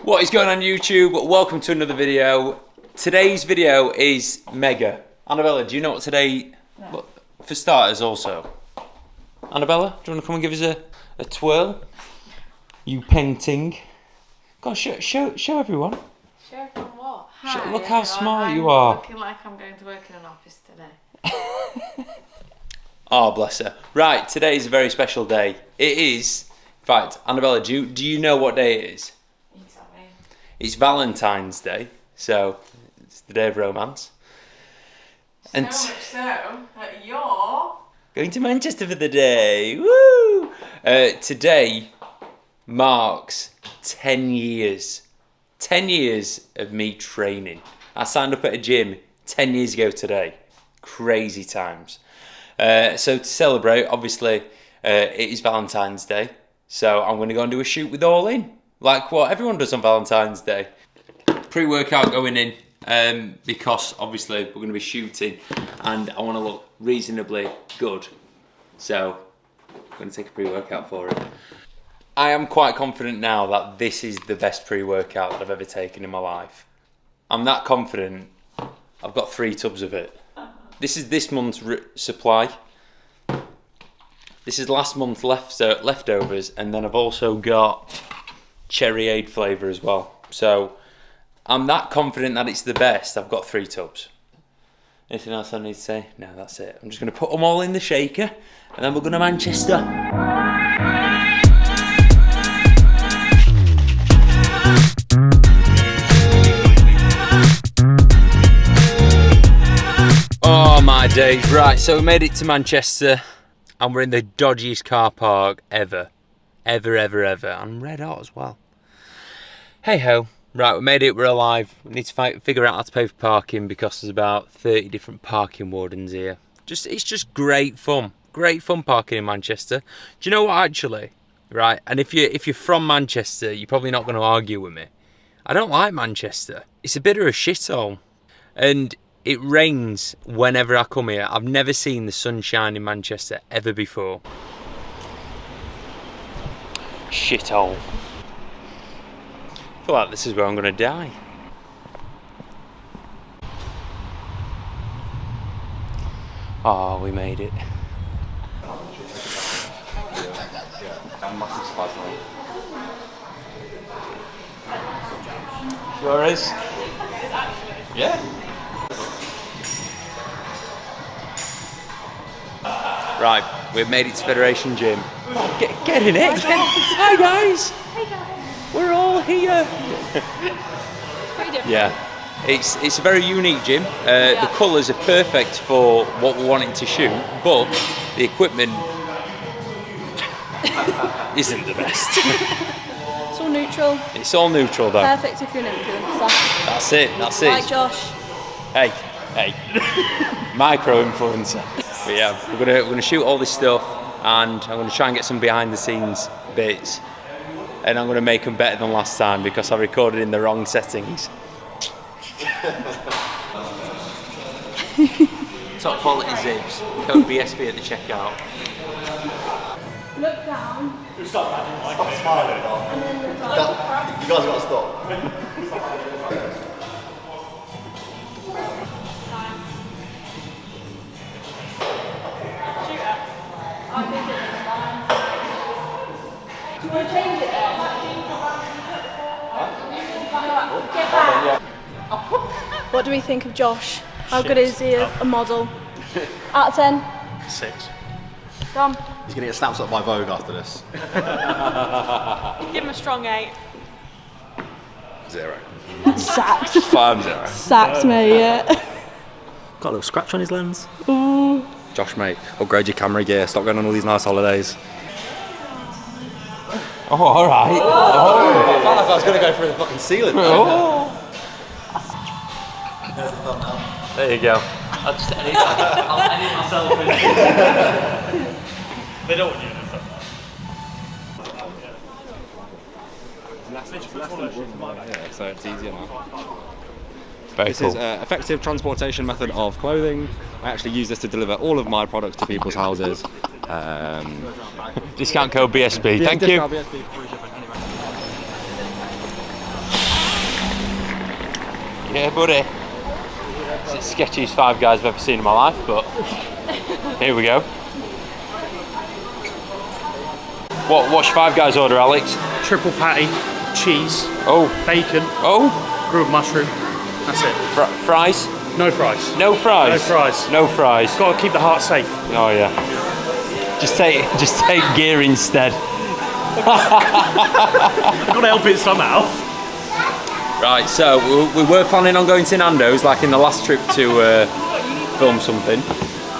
What is going on YouTube? Welcome to another video. Today's video is mega. Annabella, do you know what today... No. What, for starters also. Annabella, do you want to come and give us a twirl? You painting. Go on, show everyone. Show everyone what? Hi, look how smart you are. Looking like I'm going to work in an office today. Oh, bless her. Right, today is a very special day. It is... In fact, Annabella, do you know what day it is? You tell me. It's Valentine's Day, so it's the day of romance. So much so that you're... going to Manchester for the day. Woo! Today marks 10 years. 10 years of me training. I signed up at a gym 10 years ago today. Crazy times. So to celebrate, obviously, it is Valentine's Day. So I'm going to go and do a shoot with All In. Like what everyone does on Valentine's Day. Pre-workout going in because obviously we're going to be shooting and I want to look reasonably good. So I'm going to take a pre-workout for it. I am quite confident now that this is the best pre-workout that I've ever taken in my life. I'm that confident. I've got 3 tubs of it. This is this month's supply. This is last month's leftovers, and then I've also got cherryade flavour as well. So I'm that confident that it's the best. I've got 3 tubs. Anything else I need to say? No, that's it. I'm just going to put them all in the shaker, and then we're going to Manchester. Oh my days, right, so we made it to Manchester and we're in the dodgiest car park ever. I'm red hot as well. Hey ho, right, we made it, we're alive. We need to figure out how to pay for parking because there's about 30 different parking wardens here. It's just great fun parking in Manchester. Do you know what actually, right, and if you're from Manchester, you're probably not going to argue with me. I don't like Manchester. It's a bit of a shithole. And it rains whenever I come here. I've never seen the sunshine in Manchester ever before. Shithole. I feel like this is where I'm gonna die. Oh, we made it. Sure is. Yeah. Right, we've made it to Federation Gym. Get in it. Hi guys. Hey guys. We're all here. Pretty different. Yeah, it's a very unique gym. The colours are perfect for what we're wanting to shoot, but the equipment isn't the best. It's all neutral. It's all neutral though. Perfect if you're an influencer. That's it. Like Josh. Hey. Micro influencer. But yeah, we're gonna shoot all this stuff, and I'm gonna try and get some behind the scenes bits, and I'm gonna make them better than last time because I recorded in the wrong settings. Top quality zips. Code BSB at the checkout. Look down. Stop smiling. And then look up. You guys have got to stop. Do you want to change it then? Get back. What do we think of Josh? How good is he a model? Out of 10? 6. Dom? He's going to get snapped up by Vogue after this. Give him a strong 8. 0. Sacked. 5-0. Sacked me, yeah. Got a little scratch on his lens. Ooh. Josh, mate, upgrade your camera gear. Stop going on all these nice holidays. Oh, all right. I felt like I was going to go through the fucking ceiling. Oh. There's the thumbnail. There you go. I'll edit myself in. They don't want you in the thumbnail. Yeah, so it's easier now. Very This cool. is an effective transportation method of clothing. I actually use this to deliver all of my products to people's houses. Discount code BSB. Thank you. BSB for free shipping anyway. Yeah, buddy. It's the sketchiest Five Guys I've ever seen in my life, but here we go. What's your Five Guys order, Alex? Triple patty, cheese, Oh, bacon, oh, grilled mushroom. That's it. fries? No fries. No fries. No fries. No fries. Got to keep the heart safe. Oh yeah. Just take gear instead. I've got to help it somehow. Right, so we were planning on going to Nando's like in the last trip to film something,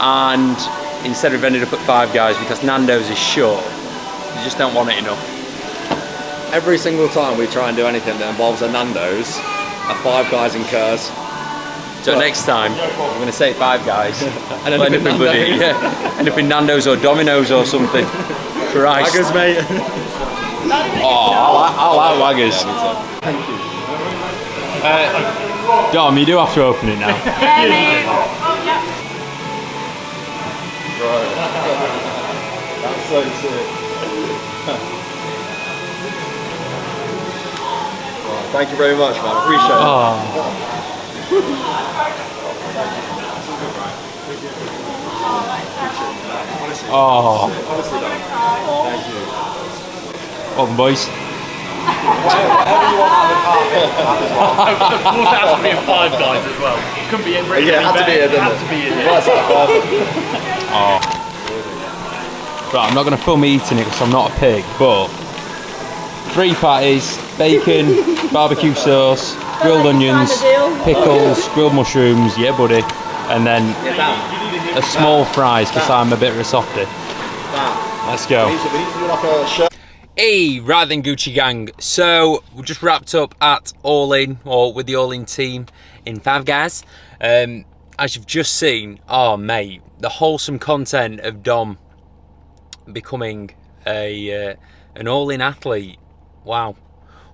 and instead we've ended up at Five Guys because Nando's is short. You just don't want it enough. Every single time we try and do anything that involves a Nando's, a Five Guys incurs. So next time we're going to say Five Guys And then end up in Nando's or Domino's or something. Christ. Waggers, mate. Oh, I like Waggers. Thank you. Dom, you do have to open it now. Yeah, mate. Right. That's so sick. Right, thank you very much, man. Appreciate it. Oh, Honestly, though. Thank you. open boys. Whatever you want out of the car, Of course, it has to be in Five Guys as well. Couldn't be in. yeah, it had to be here, didn't it? Had to be in. Works out perfect. Right, I'm not going to film me eating it because I'm not a pig, but 3 patties, bacon, barbecue sauce, grilled onions, pickles, grilled mushrooms, yeah buddy, and then a small fries because I'm a bit of a softie. Let's go. We need to do like a shirt. Hey, right then Gucci gang. So we just wrapped up at All In, or with the All In team in Five Guys. As you've just seen, oh mate, the wholesome content of Dom becoming an All In athlete. Wow,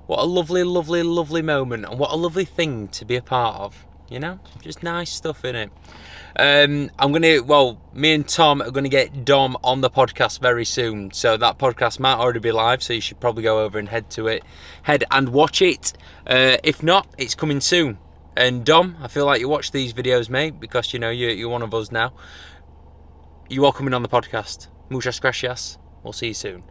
what a lovely, lovely, lovely moment, and what a lovely thing to be a part of. You know, just nice stuff in it. Me and Tom are gonna get Dom on the podcast very soon, so that podcast might already be live, so you should probably go over and head and watch it. If not, it's coming soon. And Dom, I feel like you watch these videos, mate, because you know you're one of us now. You are coming on the podcast. Muchas gracias. We'll see you soon.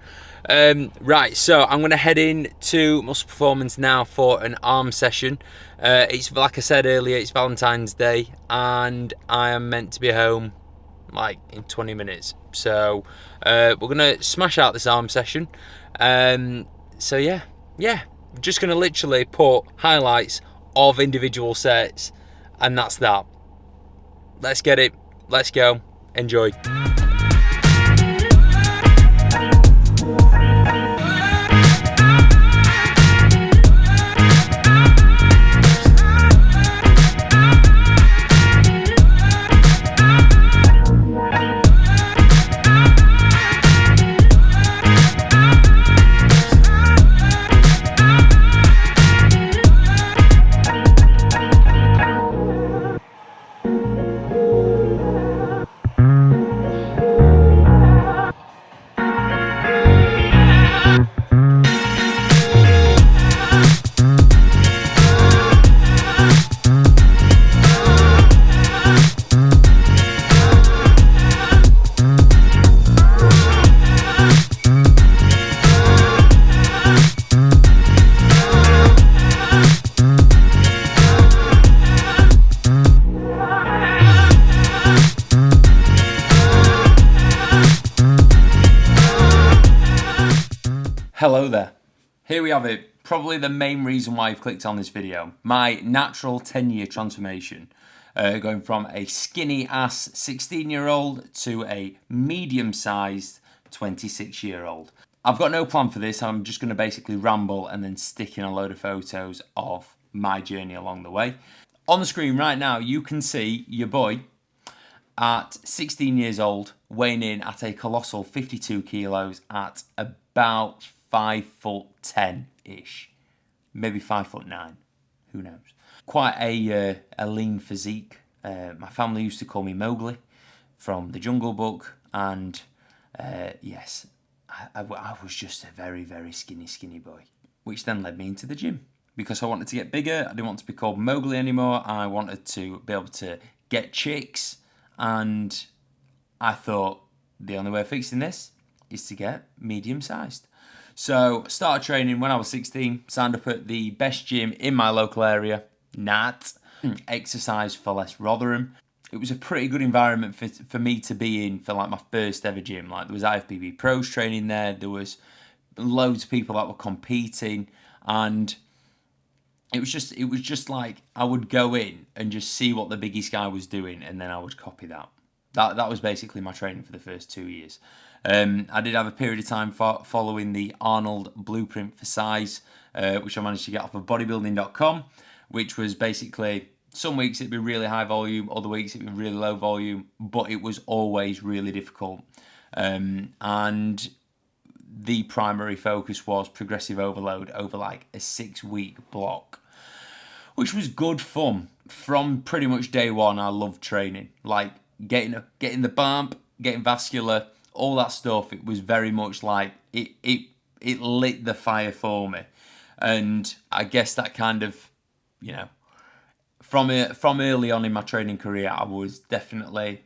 Right, so I'm going to head in to Muscle Performance now for an arm session. It's like I said earlier, it's Valentine's Day, and I am meant to be home like in 20 minutes. So we're going to smash out this arm session. So yeah, just going to literally put highlights of individual sets, and that's that. Let's get it. Let's go. Enjoy. Hello there. Here we have it. Probably the main reason why you've clicked on this video. My natural 10-year transformation. Going from a skinny ass 16-year-old to a medium-sized 26-year-old. I've got no plan for this. I'm just going to basically ramble and then stick in a load of photos of my journey along the way. On the screen right now, you can see your boy at 16 years old, weighing in at a colossal 52 kilos at about 5'10"-ish, maybe 5'9", who knows. Quite a lean physique. My family used to call me Mowgli from the Jungle Book, and yes, I was just a very, very skinny boy, which then led me into the gym. because I wanted to get bigger. I didn't want to be called Mowgli anymore. I wanted to be able to get chicks, and I thought the only way of fixing this is to get medium-sized. So started training when I was 16, signed up at the best gym in my local area, Nat, Exercise for Less Rotherham. It was a pretty good environment for me to be in for like my first ever gym. Like there was IFBB pros training there was loads of people that were competing, and it was just like I would go in and just see what the biggest guy was doing, and then I would copy that. That was basically my training for the first 2 years. I did have a period of time following the Arnold blueprint for size, which I managed to get off of bodybuilding.com, which was basically some weeks it'd be really high volume, other weeks it'd be really low volume, but it was always really difficult. And the primary focus was progressive overload over like a 6-week block, which was good fun. From pretty much day one, I loved training, like getting the bump, getting vascular, all that stuff. It was very much like it lit the fire for me, and I guess that kind of, you know, from early on in my training career, I was definitely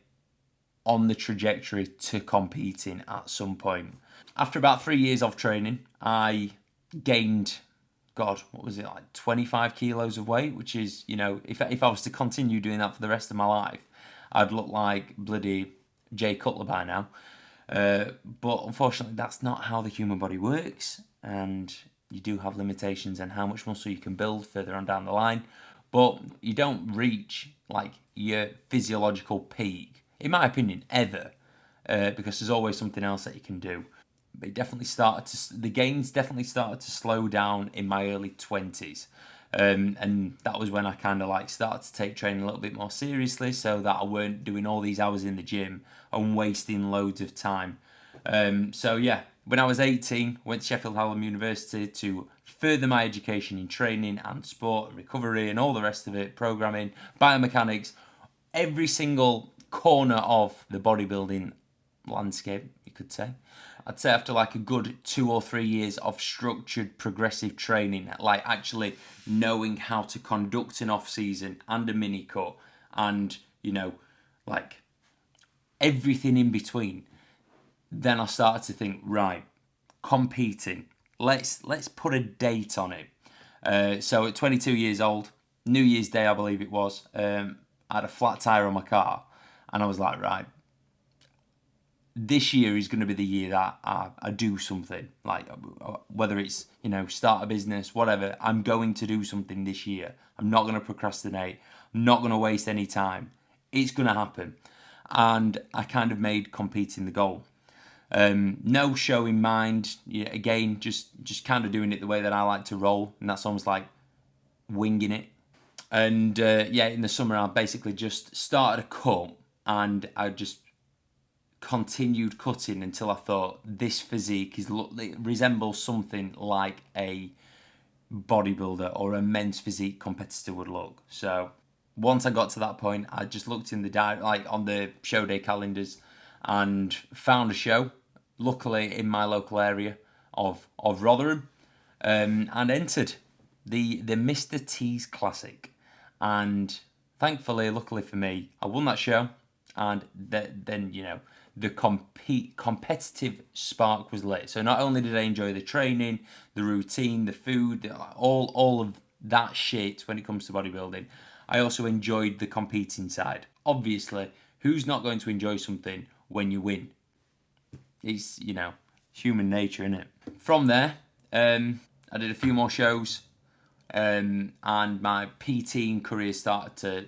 on the trajectory to competing at some point. After about 3 years of training, I gained, God, what was it, like 25 kilos of weight, which is, you know, if I was to continue doing that for the rest of my life, I'd look like bloody Jay Cutler by now. But unfortunately, that's not how the human body works, and you do have limitations on how much muscle you can build further on down the line. But you don't reach like your physiological peak, in my opinion, ever, because there's always something else that you can do. But the gains definitely started to slow down in my early 20s. And that was when I kind of like started to take training a little bit more seriously, so that I weren't doing all these hours in the gym and wasting loads of time. So yeah, when I was 18, went to Sheffield Hallam University to further my education in training and sport and recovery and all the rest of it, programming, biomechanics, every single corner of the bodybuilding landscape, you could say. I'd say after like a good 2 or 3 years of structured progressive training, like actually knowing how to conduct an off season and a mini cut, and you know, like everything in between, then I started to think, right, competing, let's put a date on it. So at 22 years old, New Year's Day I believe it was, I had a flat tire on my car, and I was like, right, this year is going to be the year that I do something, like whether it's, you know, start a business, whatever. I'm going to do something this year. I'm not going to procrastinate. I'm not going to waste any time. It's going to happen. And I kind of made competing the goal. No show in mind. Yeah, again, just kind of doing it the way that I like to roll, and that's almost like winging it. And yeah, in the summer I basically just started a cut, and I just continued cutting until I thought this physique it resembles something like a bodybuilder or a men's physique competitor would look. So once I got to that point, I just looked in on the show day calendars and found a show, luckily in my local area of Rotherham, and entered the Mr. T's Classic. And thankfully, luckily for me, I won that show, and then you know, the competitive spark was lit. So not only did I enjoy the training, the routine, the food, all of that shit when it comes to bodybuilding, I also enjoyed the competing side. Obviously, who's not going to enjoy something when you win? It's, you know, human nature, innit? From there, I did a few more shows, and my PT career started to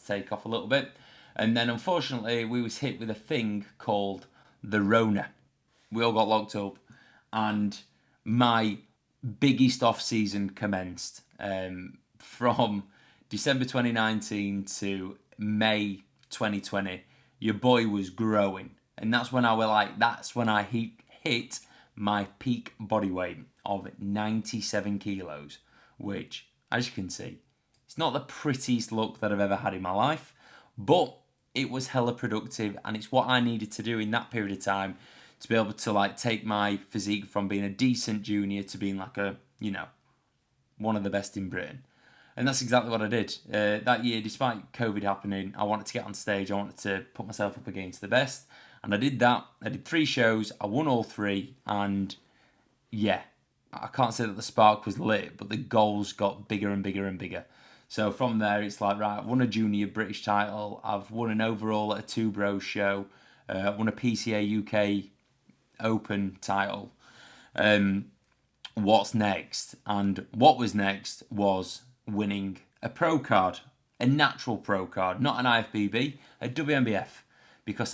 take off a little bit. And then unfortunately we was hit with a thing called the Rona. We all got locked up, and my biggest off season commenced from December 2019 to May 2020. Your boy was growing, and that's when I hit my peak body weight of 97 kilos, which, as you can see, it's not the prettiest look that I've ever had in my life, but it was hella productive, and it's what I needed to do in that period of time to be able to like take my physique from being a decent junior to being like a, you know, one of the best in Britain. And that's exactly what I did. That year, despite COVID happening, I wanted to get on stage. I wanted to put myself up against the best. And I did that. I did 3 shows. I won all 3. And yeah, I can't say that the spark was lit, but the goals got bigger and bigger and bigger. So from there, it's like, right, I've won a junior British title. I've won an overall at a 2 Bros show. I've won a PCA UK Open title. What's next? And what was next was winning a pro card, a natural pro card, not an IFBB, a wnbf, because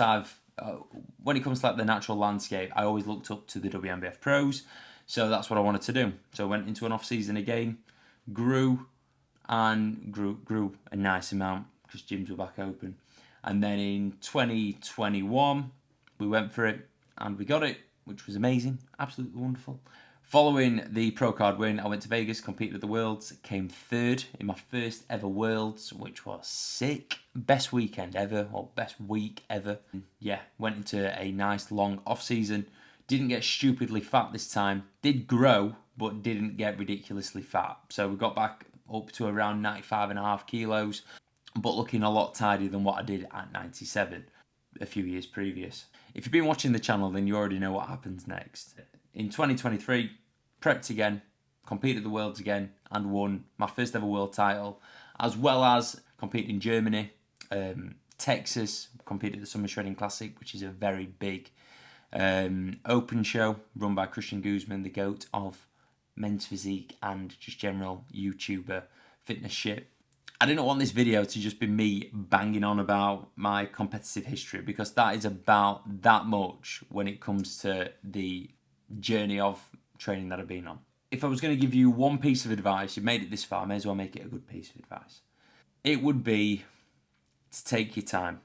when it comes to like the natural landscape, I always looked up to the wnbf pros, so that's what I wanted to do. So I went into an off season again, grew a nice amount because gyms were back open, and then in 2021 we went for it and we got it, which was amazing, absolutely wonderful. Following the pro card win, I went to Vegas, competed at the Worlds, came 3rd in my first ever Worlds, which was sick. Best weekend ever, or best week ever. Yeah, went into a nice long off season. Didn't get stupidly fat this time. Did grow, but didn't get ridiculously fat. So we got back up to around 95.5 kilos, but looking a lot tidier than what I did at 97 a few years previous. If you've been watching the channel, then you already know what happens next. In 2023, prepped again, competed at the Worlds again, and won my first ever world title, as well as competed in Germany, Texas, competed at the Summer Shredding Classic, which is a very big open show run by Christian Guzman, the GOAT of men's physique and just general YouTuber fitness shit. I didn't want this video to just be me banging on about my competitive history, because that is about that much when it comes to the journey of training that I've been on. If I was going to give you one piece of advice, you've made it this far, I may as well make it a good piece of advice. It would be to take your time.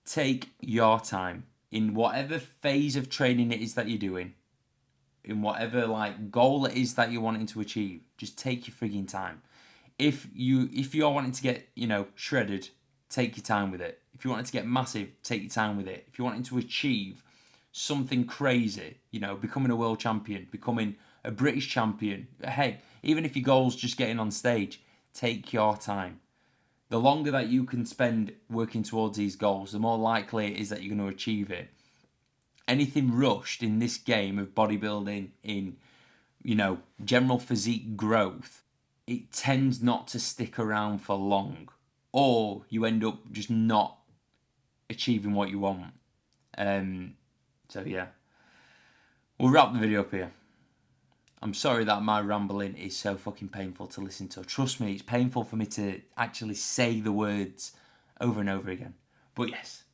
Take your time in whatever phase of training it is that you're doing, in whatever like goal it is that you're wanting to achieve. Just take your frigging time. If you're wanting to get, shredded, take your time with it. If you want it to get massive, take your time with it. If you're wanting to achieve something crazy, becoming a world champion, becoming a British champion, heck, even if your goal's just getting on stage, take your time. The longer that you can spend working towards these goals, the more likely it is that you're going to achieve it. Anything rushed in this game of bodybuilding, in, general physique growth, it tends not to stick around for long, or you end up just not achieving what you want. So yeah, we'll wrap the video up here. I'm sorry that my rambling is so fucking painful to listen to. Trust me, it's painful for me to actually say the words over and over again. But yes,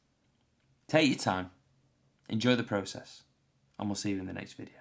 take your time, enjoy the process, and we'll see you in the next video.